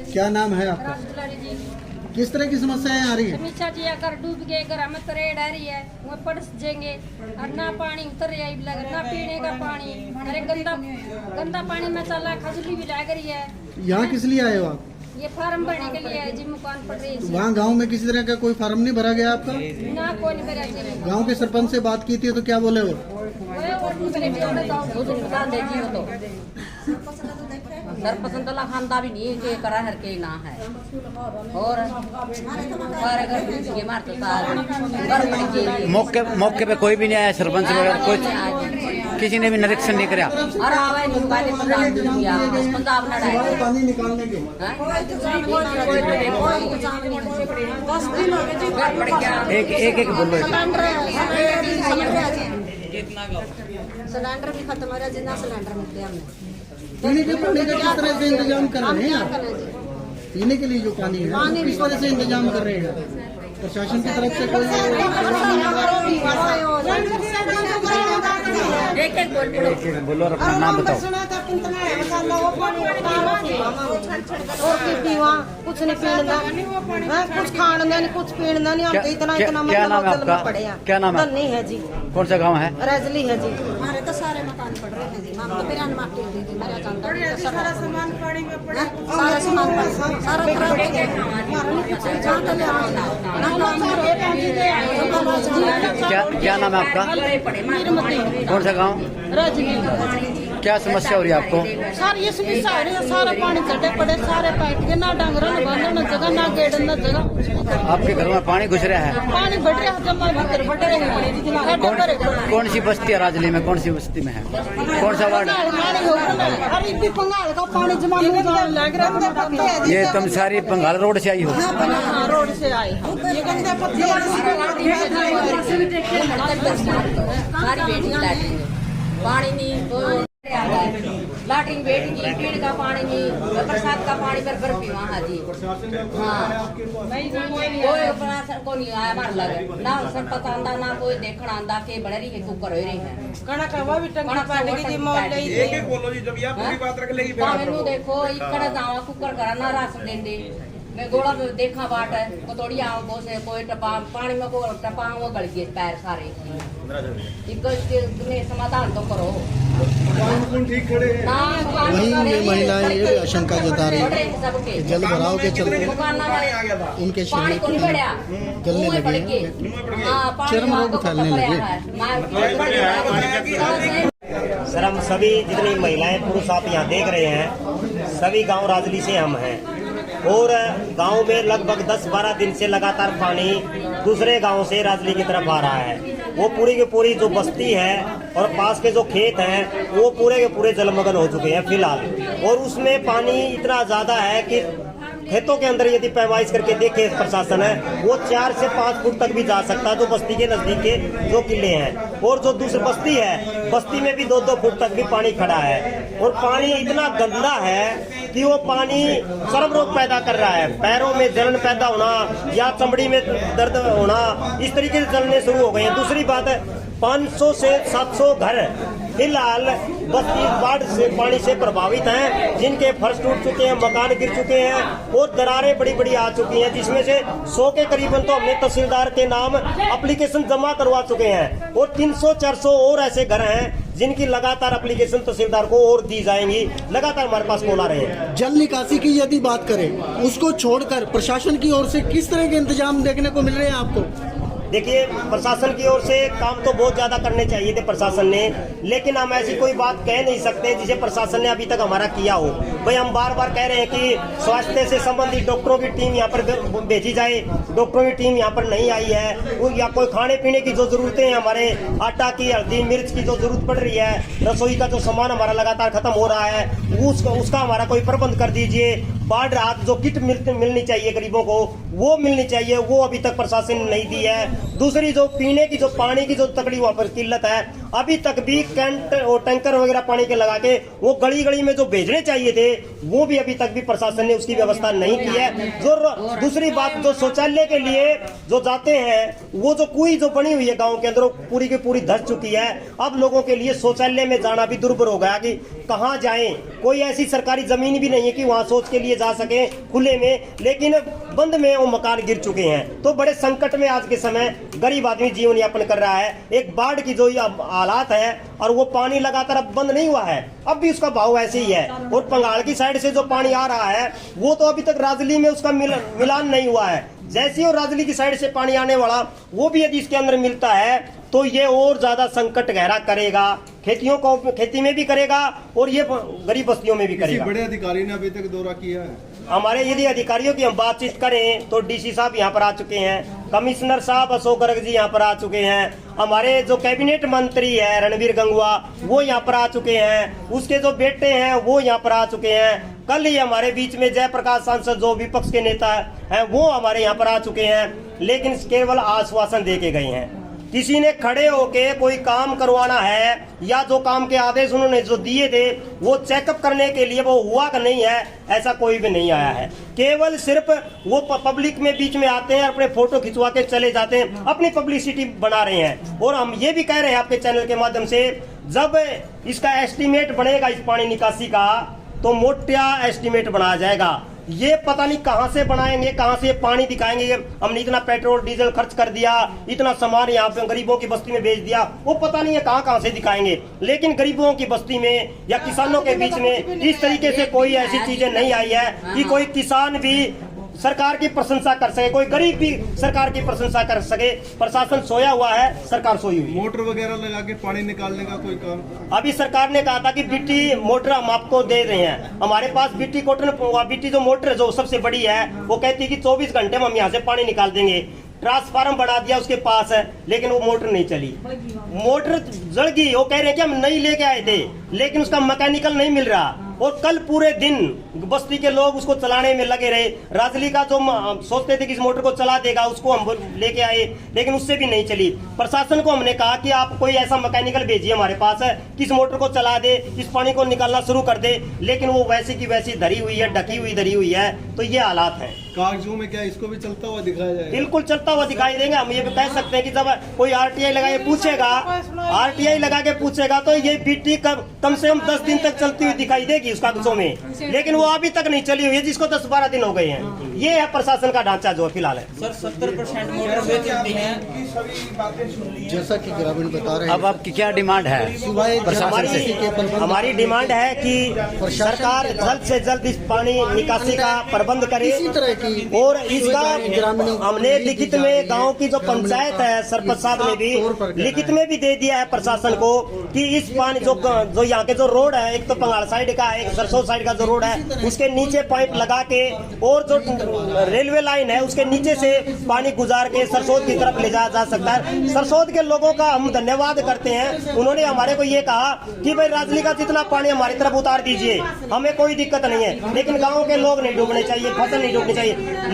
क्या नाम है आपका? राजदुलारी जी। किस तरह की समस्याएं आ रही है? समीक्षा जी अगर डूब गए घर में तरेड़ आ रही है वो पड़ जाएंगे और ना पानी उतर रहा है ना पीने का पानी। अरे गंदा पानी में चला खजली भी लग रही है। यहाँ किस लिए आए हो आप? ये फार्म भरने के लिए है जी मकान पड़ रही है। वहाँ गांव में किसी तरह का कोई फार्म नहीं भरा गया आपका? ना कोई नहीं भरा जी। गांव के सरपंच से बात की थी तो क्या बोले वो? सरपंच खानदा भी नहीं के करा हर के ना है और मौके पे कोई भी नहीं आया, सरपंच वगैरह कोई किसी ने भी निरीक्षण नहीं कराया। पंजाब पानी निकालने के एक बोलो। सिलेंडर भी खत्म हो रहा है, जितना सिलेंडर मिलते हैं हमने। पीने के पानी का किस तरह से इंतजाम कर रहे हैं आप? पीने के लिए जो पानी है वो किस तरह से इंतजाम कर रहे हैं? प्रशासन की तरफ से कोई एक बोलो और अपना नाम बताओ। कुछ नहीं पीना, कुछ खाना नहीं, कुछ पीना नहीं। हम इतना क्या नाम है आपका? क्या नाम है? नहीं है जी। कौन सा गांव है? रजली है जी। हमारे तो सारे मकान पड़ रहे हैं जी। हम तो बिरान माटी दी थी, मेरा जानता सारा सामान पड़ी में पड़ा, सारा सामान सारा खराब हो गया। क्या नाम है आपका? कौन सा गांव? रजली। क्या समस्या हो रही है आपको? सर ये समस्या हो रही है, सारा पानी चढ़े पड़े, सारे पैट के, ना डंगरा न बांधो, न जगह, ना गेट, न जगह। आपके घर में पानी घुस रहा है? पानी बढ़ रहा है, जमा भीतर बढ़ रहे। कौन सी बस्ती है राजली में? कौन सी बस्ती में है? कौन सा वार्ड? अरे इतनी पंगाल का पानी जमा लग रहा है। ये तुम सारी पंगाल रोड से आई हो? रोड से आई हूँ। ये गंदे पत्ते पानी नहीं लाटरिन बेटी की पीने का पानी नहीं, बरसात का पानी पर पीवा हाँ जी। हाँ कोई प्रशासन को नहीं आया मार लगे ना सरपंच आंदा ना कोई देखना आंदा के बड़े रही कुकर हो रहे हैं कणक हवा भी टंकी पानी की मोल ले एक बोलो जी जब यह पूरी बात रख लेगी मेनू देखो इकड़ जावा कुकर करा ना राशन देंदे मैं गोला देखा बाट है कतोड़ी आओ बोसे कोई टपा पानी में को टपा वो गल गए पैर सारे इसके समाधान तो करो। ठीक खड़े हैं। वहीं ये महिलाएं ये आशंका जता रही है जल भराव के चलते उनके शरीर गलने लगे हैं, चर्म रोग फैलने लगे। सर हम सभी जितनी महिलाएं पुरुष आप यहाँ देख रहे हैं सभी गांव राजली से हम हैं और गांव में लगभग 10-12 दिन से लगातार पानी दूसरे गांव से राजली की तरफ आ रहा है। वो पूरी की पूरी जो बस्ती है और पास के जो खेत हैं वो पूरे के पूरे जलमग्न हो चुके हैं फिलहाल। और उसमें पानी इतना ज्यादा है कि खेतों के अंदर यदि पैमाइश करके देखे प्रशासन है वो 4 से 5 फुट तक भी जा सकता है जो बस्ती के नजदीक के जो किले हैं। और जो दूसरी बस्ती है बस्ती में भी 2-2 फुट तक भी पानी खड़ा है और पानी इतना गंदा है कि वो पानी चर्म रोग पैदा कर रहा है, पैरों में जलन पैदा होना या चमड़ी में दर्द होना, इस तरीके से जलने शुरू हो गए हैं। दूसरी बात है 500 से 700 घर फिलहाल बस्ती बाढ़ से पानी से प्रभावित हैं जिनके फर्श टूट चुके हैं, मकान गिर चुके हैं और दरारें बड़ी बड़ी आ चुकी हैं, जिसमें से 100 के करीबन तो हमने तहसीलदार के नाम एप्लीकेशन जमा करवा चुके हैं और 300-400 और ऐसे घर हैं जिनकी लगातार एप्लीकेशन तहसीलदार को और दी जाएंगी। लगातार हमारे पास कॉल आ रहे हैं। जल निकासी की यदि बात करें उसको छोड़कर प्रशासन की ओर से किस तरह के इंतजाम देखने को मिल रहे हैं आपको? देखिए प्रशासन की ओर से काम तो बहुत ज्यादा करने चाहिए थे प्रशासन ने, लेकिन हम ऐसी कोई बात कह नहीं सकते जिसे प्रशासन ने अभी तक हमारा किया हो। भाई हम बार बार कह रहे हैं कि स्वास्थ्य से संबंधित डॉक्टरों की टीम यहाँ पर भेजी जाए, डॉक्टरों की टीम यहाँ पर नहीं आई है। या कोई खाने पीने की जो जरूरतें हैं, हमारे आटा की, हल्दी मिर्च की जो जरूरत पड़ रही है, रसोई का जो सामान हमारा लगातार खत्म हो रहा है उसका हमारा कोई प्रबंध कर दीजिए। बाढ़ राहत जो किट मिलनी चाहिए गरीबों को वो मिलनी चाहिए, वो अभी तक प्रशासन ने नहीं दी है। दूसरी जो पीने की जो पानी की जो तकड़ी वहाँ पर किल्लत है अभी तक भी कैंट और टैंकर वगैरह पानी के लगा के वो गली गली में जो भेजने चाहिए थे वो भी अभी तक भी प्रशासन ने उसकी व्यवस्था नहीं की है। जो दूसरी बात, जो शौचालय के लिए जो जाते हैं वो जो कुई जो बनी हुई है गांव के अंदर वो पूरी की पूरी धस चुकी है। अब लोगों के लिए शौचालय में जाना भी दुर्भर हो गया कि कहाँ जाएं। कोई ऐसी सरकारी जमीन भी नहीं है कि वहां शौच के लिए जा सके खुले में, लेकिन बंद में वो मकान गिर चुके हैं। तो बड़े संकट में आज के समय गरीब आदमी जीवन यापन कर रहा है। एक बाढ़ की जो हालात है और वो पानी लगातार अब बंद नहीं हुआ है, अब भी उसका भाव ऐसे ही है। और पंगाल की साइड से जो पानी आ रहा है वो तो अभी तक राजली में उसका मिलान नहीं हुआ है। जैसे ही राजली की साइड से पानी आने वाला वो भी यदि इसके अंदर मिलता है तो ये और ज्यादा संकट गहरा करेगा, खेती में भी करेगा और ये गरीब बस्तियों में भी करेगा। बड़े अधिकारी ने अभी तक दौरा किया है? हमारे यदि अधिकारियों की हम बातचीत करें तो डीसी साहब यहाँ पर आ चुके हैं, कमिश्नर साहब अशोक गर्ग जी यहाँ पर आ चुके हैं, हमारे जो कैबिनेट मंत्री है रणवीर गंगवा वो यहाँ पर आ चुके हैं, उसके जो बेटे हैं वो यहाँ पर आ चुके हैं। कल ही हमारे बीच में जयप्रकाश सांसद जो विपक्ष के नेता हैं वो हमारे यहाँ पर आ चुके हैं, लेकिन केवल आश्वासन दे के गए हैं। किसी ने खड़े होके कोई काम करवाना है या जो काम के आदेश उन्होंने जो दिए थे वो चेकअप करने के लिए वो हुआ कि नहीं है, ऐसा कोई भी नहीं आया है। केवल सिर्फ वो पब्लिक में बीच में आते हैं, अपने फोटो खिंचवा के चले जाते हैं, अपनी पब्लिसिटी बना रहे हैं। और हम ये भी कह रहे हैं आपके चैनल के माध्यम से, जब इसका एस्टीमेट बनेगा इस पानी निकासी का तो मोटा एस्टीमेट बनाया जाएगा। ये पता नहीं कहां से बनाएंगे, कहां से पानी दिखाएंगे। हमने इतना पेट्रोल डीजल खर्च कर दिया, इतना सामान यहाँ पे गरीबों की बस्ती में भेज दिया, वो पता नहीं है कहां से दिखाएंगे। लेकिन गरीबों की बस्ती में या किसानों के बीच में इस तरीके से कोई ऐसी चीजें नहीं आई है कि कोई किसान भी सरकार की प्रशंसा कर सके, कोई गरीब भी सरकार की प्रशंसा कर सके। प्रशासन सोया हुआ है, सरकार सोई हुई है। मोटर वगैरह लगा के पानी निकालने का कोई काम? अभी सरकार ने कहा था कि बीटी मोटर हम आपको दे रहे हैं। हमारे पास बीटी जो मोटर जो सबसे बड़ी है वो कहती है कि 24 घंटे में हम यहाँ से पानी निकाल देंगे। ट्रांसफार्मर बना दिया उसके पास है, लेकिन वो मोटर नहीं चली, मोटर जल गई। वो कह रहे हैं कि हम नई लेके आए थे, लेकिन उसका मैकेनिकल नहीं मिल रहा। और कल पूरे दिन बस्ती के लोग उसको चलाने में लगे रहे। राजली का जो सोचते थे कि इस मोटर को चला देगा उसको हम लेके आए, लेकिन उससे भी नहीं चली। प्रशासन को हमने कहा कि आप कोई ऐसा मैकेनिकल भेजिए हमारे पास है कि इस मोटर को चला दे, इस पानी को निकालना शुरू कर दे, लेकिन वो वैसी की वैसी धरी हुई है, ढकी हुई धरी हुई है। तो ये हालात है। कागजों में क्या इसको भी चलता हुआ दिखाया जाएगा? बिल्कुल चलता हुआ दिखाई देंगे। हम ये भी कह सकते हैं कि जब कोई आरटीआई लगा के पूछेगा, आरटीआई लगा के पूछेगा तो ये बीटी कम से कम 10 दिन तक चलती हुई दिखाई देगी उस कागजों में, लेकिन वो अभी तक नहीं चली हुई है, जिसको 10-12 दिन हो गए हैं। ये है प्रशासन का ढांचा जो फिलहाल है। सर 70% मोटर वे चलती हैं। जैसा कि ग्रामीण बता रहे हैं, अब आपकी क्या डिमांड है प्रशासन से? हमारी डिमांड है कि सरकार जल्द से जल्द इस पानी निकासी का प्रबंध करे। इसी तरह की और इसका हमने लिखित में गांव की जो पंचायत है सरपंच साहब ने भी लिखित में भी दे दिया है प्रशासन को कि इस पानी जो यहाँ के जो रोड है, एक तो पंगाल साइड का, एक सरसोद साइड का जो रोड है, उसके नीचे पाइप लगा के और जो रेलवे लाइन है उसके नीचे से पानी गुजार के सरसोद की तरफ ले जाया जा सकता है। सरसोद के लोगों का हम धन्यवाद करते हैं। उन्होंने हमारे को ये कहा कि भाई राजली का जितना पानी हमारी तरफ उतार दीजिए, हमें कोई दिक्कत नहीं है, लेकिन गाँव के लोग नहीं डूबने चाहिए, फसल नहीं डूबनी चाहिए।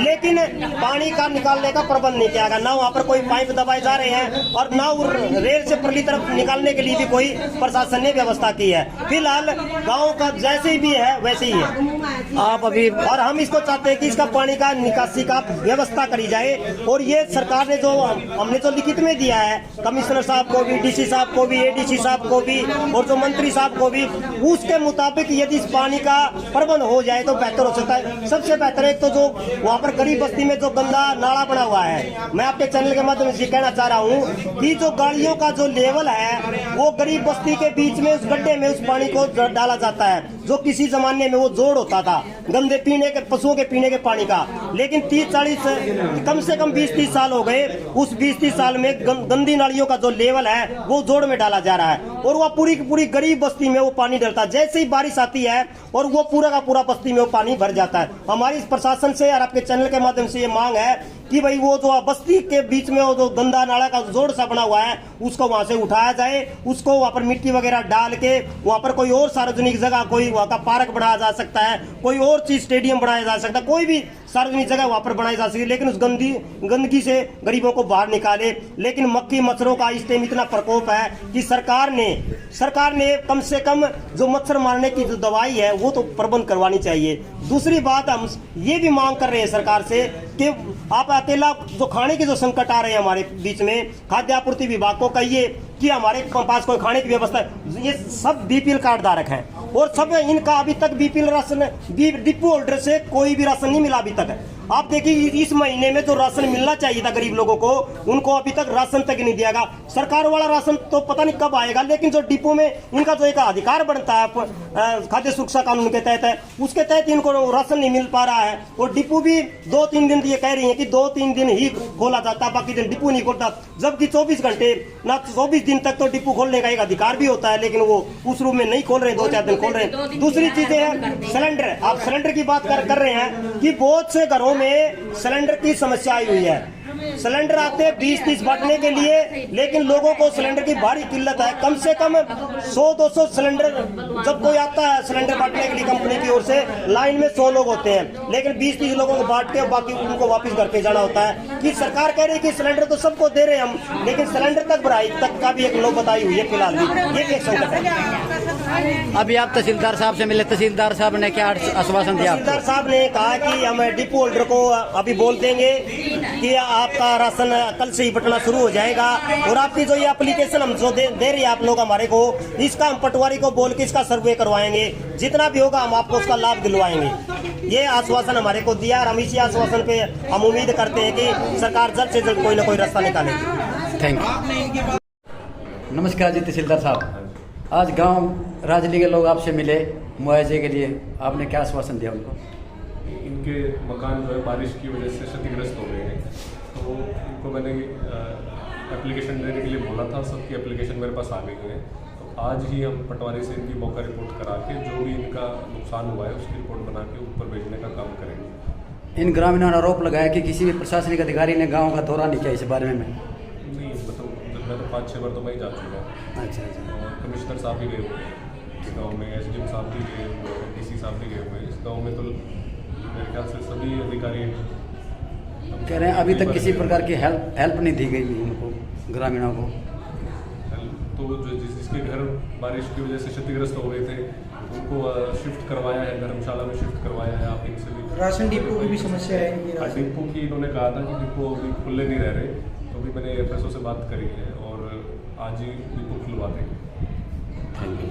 लेकिन पानी का निकालने का प्रबंध नहीं किया गया। ना वहाँ पर कोई पाइप दबाए जा रहे हैं और ना रेल से परली तरफ निकालने के लिए भी कोई प्रशासन ने व्यवस्था की है। फिलहाल गाँव का जैसे भी है वैसे ही है। आप अभी और हम इसको चाहते हैं कि इसका पानी का निकासी का व्यवस्था करी जाए। और ये सरकार ने जो हमने जो लिखित में दिया है कमिश्नर साहब को भी, डीसी साहब को भी, एडीसी साहब को भी और जो मंत्री साहब को भी, उसके मुताबिक यदि इस पानी का प्रबंध हो जाए तो बेहतर हो सकता है। सबसे बेहतर है तो जो वहाँ पर गरीब बस्ती में जो गंदा नाला बना हुआ है, मैं आपके चैनल के माध्यम से कहना चाह रहा हूँ कि जो गाड़ियों का जो लेवल है वो गरीब बस्ती के बीच में उस गड्ढे में उस पानी को डाला जाता है, जो किसी जमाने में वो जोड़ होता था गंदे पीने के, पशुओं के पीने के पानी का। लेकिन 30-40 कम से कम 20-30 साल हो गए, उस 20-30 साल में गंदी नालियों का जो लेवल है वो जोड़ में डाला जा रहा है और वह पूरी की पूरी गरीब बस्ती में वो पानी डलता है। जैसे ही बारिश आती है और वो पूरा का पूरा बस्ती में वो पानी भर जाता है। हमारी इस प्रशासन से और आपके चैनल के माध्यम से ये मांग है कि भाई वो जो बस्ती के बीच में वो जो गंदा नाला का जोड़ सा बना हुआ है उसको वहां से उठाया जाए, उसको वहां पर मिट्टी वगैरह डाल के वहां पर कोई और सार्वजनिक जगह, कोई वहां का पार्क बनाया जा सकता है, कोई और चीज स्टेडियम बनाया जा सकता है, कोई भी सार्वजनिक जगह वहां पर बनाई जा सकती है, लेकिन उस गंदगी से गरीबों को बाहर निकाले। लेकिन मक्खी मच्छरों का इस टाइम इतना प्रकोप है कि सरकार ने कम से कम जो मच्छर मारने की जो दवाई है वो तो प्रबंध करवानी चाहिए। दूसरी बात, हम ये भी मांग कर रहे हैं सरकार से कि आप अकेला जो खाने के जो संकट आ रहे हैं हमारे बीच में, खाद्य आपूर्ति विभाग को कहिए कि हमारे पास कोई खाने की व्यवस्था है। ये सब बीपीएल कार्ड धारक हैं और सब इनका अभी तक बीपीएल राशन डिपो होल्डर से कोई भी राशन नहीं मिला अभी तक। आप देखिए इस महीने में जो राशन मिलना चाहिए था गरीब लोगों को, उनको अभी तक राशन तक नहीं दिया गया। सरकार वाला राशन तो पता नहीं कब आएगा, लेकिन जो डिपो में इनका जो एक अधिकार बनता है खाद्य सुरक्षा कानून के तहत है, उसके तहत इनको राशन नहीं मिल पा रहा है। और डिपो भी 2-3 दिन ये कह रही है कि 2-3 दिन ही खोला जाता, बाकी दिन डिपो नहीं खोलता, जबकि 24 घंटे ना 24 दिन तक तो डिपो खोलने का एक अधिकार भी होता है, लेकिन वो उस रूम में नहीं खोल रहे, 2-4 दिन खोल रहे हैं। दूसरी चीजें हैं सिलेंडर, आप सिलेंडर की बात कर रहे हैं कि बहुत से घरों में सिलेंडर की समस्या आई हुई है। सिलेंडर आते हैं 20-30 बांटने के लिए, लेकिन लोगों को सिलेंडर की भारी किल्लत है। कम से कम 100-200 सिलेंडर जब कोई आता है सिलेंडर बांटने के लिए कंपनी की ओर से, लाइन में 100 लोग होते हैं, लेकिन 20-30 लोगों को बांटते हैं, बाकी उनको वापस घर पे जाना होता है। कि सरकार कह रही है कि सिलेंडर तो सबको दे रहे हैं हम, लेकिन सिलेंडर तक भराई तक का भी एक नौबत आई हुई है फिलहाल भी। ये एक संकट है। अभी आप तहसीलदार साहब से मिले, तहसीलदार साहब ने क्या आश्वासन दिया? तहसीलदार साहब ने कहा कि हम डिपो होल्डर को अभी बोल देंगे कि आपका राशन कल से ही बंटना शुरू हो जाएगा, और आपकी जो ये एप्लीकेशन हम जो दे रही है आप लोग हमारे को, इसका हम पटवारी को बोल के इसका सर्वे करवाएंगे, जितना भी होगा हम आपको उसका लाभ दिलवाएंगे। ये आश्वासन हमारे को दिया, और हम इसी आश्वासन पे हम उम्मीद करते हैं कि सरकार जल्द से जल्द कोई ना कोई रास्ता निकालेगी। Thank you. नमस्कार जी तहसीलदार साहब, आज गांव राजली के लोग आपसे मिले मुआवजे के लिए, आपने क्या आश्वासन दिया उनको? इनके मकान जो है बारिश की वजह से क्षतिग्रस्त हो गए हैं, तो इनको मैंने एप्लीकेशन देने के लिए बोला था, सबकी एप्लीकेशन मेरे पास आ गई है। तो आज ही हम पटवारी से इनकी मौका रिपोर्ट करा के जो भी इनका नुकसान हुआ है उसकी रिपोर्ट बना के ऊपर भेजने का काम करेंगे। इन ग्रामीणों ने आरोप लगाया कि किसी भी प्रशासनिक अधिकारी ने गाँव का दौरा नहीं किया इस बारे में। नहीं, मतलब मैं तो 5-6 बार तो मैं ही जा चुका हूँ। अच्छा अच्छा। और कमिश्नर साहब भी गए हुए हैं गाँव में, SDM साहब भी गए हुए हैं, DC साहब भी गए हुए हैं। इस गाँव में तो मेरे ख्याल से सभी अधिकारी कह रहे हैं अभी तक किसी प्रकार की हेल्प नहीं दी गई उनको, ग्रामीणों को। तो जो जिसके घर बारिश की वजह से क्षतिग्रस्त हो गए थे उनको शिफ्ट करवाया है, धर्मशाला में शिफ्ट करवाया है। आप इनसे भी राशन डिपो की भी समस्या है। डिपो की इन्होंने कहा था कि डिपो अभी खुले नहीं रह रहे, तो भी मैंने FSO से बात करी है और आज ही डिपो खुलवा देंगे। Thank you.